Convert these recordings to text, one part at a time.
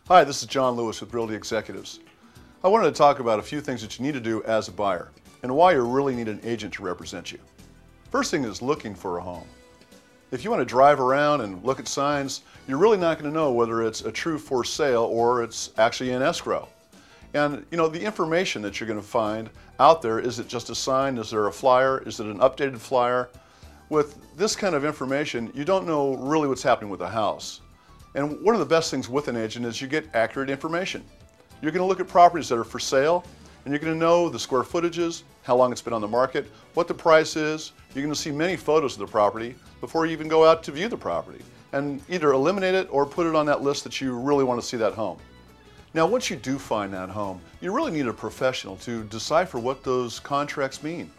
Hi, this is John Lewis with Realty Executives. I wanted to talk about a few things that you need to do as a buyer and why you really need an agent to represent you. First thing is looking for a home. If you want to drive around and look at signs, you're really not going to know whether it's a true for sale or it's actually in escrow. And the information that you're going to find out there, is it just a sign? Is there a flyer? Is it an updated flyer? With this kind of information, you don't know really what's happening with the house. And one of the best things with an agent is you get accurate information. You're going to look at properties that are for sale, and you're going to know the square footages, how long it's been on the market, what the price is. You're going to see many photos of the property before you even go out to view the property, and either eliminate it or put it on that list that you really want to see that home. Now, once you do find that home, you really need a professional to decipher what those contracts mean.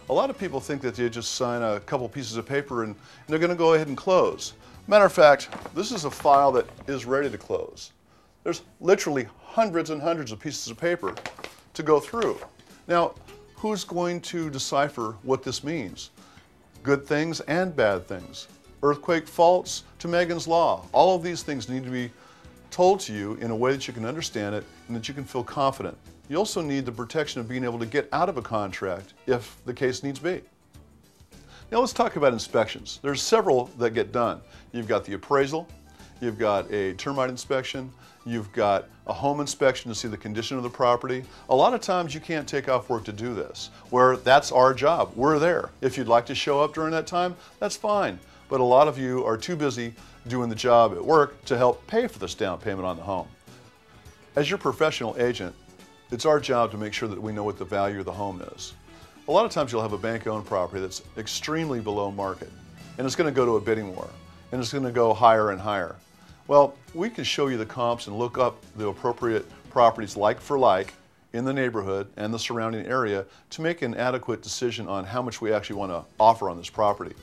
A lot of people think that they just sign a couple pieces of paper and they're going to go ahead and close. Matter of fact, this is a file that is ready to close. There's literally hundreds and hundreds of pieces of paper to go through. Now, who's going to decipher what this means? Good things and bad things. Earthquake faults to Megan's Law. All of these things need to be told to you in a way that you can understand it and that you can feel confident. You also need the protection of being able to get out of a contract if the case needs be. Now let's talk about inspections. There's several that get done. You've got the appraisal, you've got a termite inspection, you've got a home inspection to see the condition of the property. A lot of times you can't take off work to do this, where that's our job. We're there. If you'd like to show up during that time, that's fine. But a lot of you are too busy doing the job at work to help pay for this down payment on the home. As your professional agent, it's our job to make sure that we know what the value of the home is. A lot of times you'll have a bank-owned property that's extremely below market, and it's going to go to a bidding war, and it's going to go higher and higher. Well, we can show you the comps and look up the appropriate properties like for like in the neighborhood and the surrounding area to make an adequate decision on how much we actually want to offer on this property.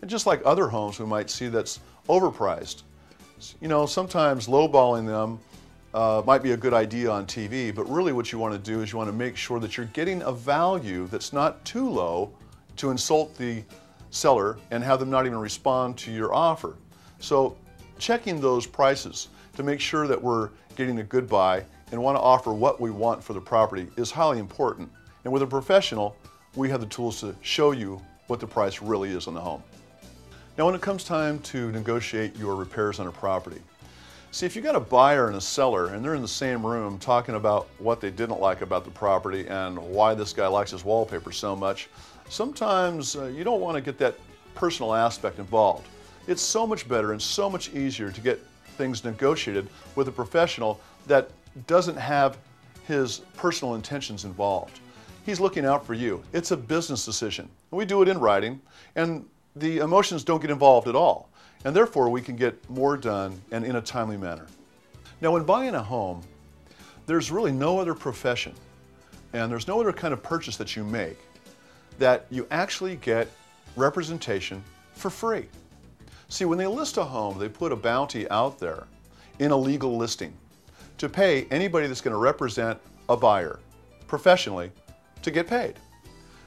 And just like other homes we might see that's overpriced, sometimes lowballing them might be a good idea on TV, but really what you want to do is you want to make sure that you're getting a value that's not too low to insult the seller and have them not even respond to your offer. So checking those prices to make sure that we're getting a good buy and want to offer what we want for the property is highly important. And with a professional, we have the tools to show you what the price really is on the home. Now when it comes time to negotiate your repairs on a property, see, if you got a buyer and a seller and they're in the same room talking about what they didn't like about the property and why this guy likes his wallpaper so much, sometimes you don't want to get that personal aspect involved. It's so much better and so much easier to get things negotiated with a professional that doesn't have his personal intentions involved. He's looking out for you. It's a business decision. We do it in writing, and the emotions don't get involved at all. And therefore, we can get more done and in a timely manner. Now, when buying a home, there's really no other profession and there's no other kind of purchase that you make that you actually get representation for free. See, when they list a home, they put a bounty out there in a legal listing to pay anybody that's going to represent a buyer professionally to get paid.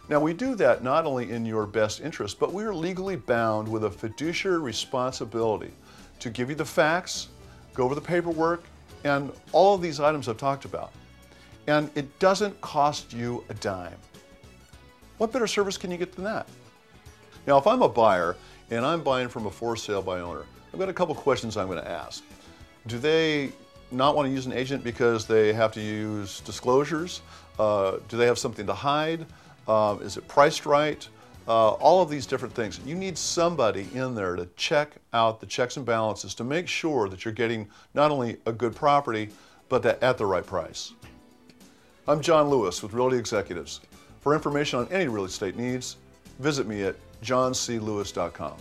Now, we do that not only in your best interest, but we are legally bound with a fiduciary responsibility to give you the facts, go over the paperwork, and all of these items I've talked about. And it doesn't cost you a dime. What better service can you get than that? Now, if I'm a buyer and I'm buying from a for sale by owner, I've got a couple questions I'm going to ask. Do they not want to use an agent because they have to use disclosures? Do they have something to hide? Is it priced right? All of these different things. You need somebody in there to check out the checks and balances to make sure that you're getting not only a good property, but at the right price. I'm John Lewis with Realty Executives. For information on any real estate needs, visit me at johnclewis.com.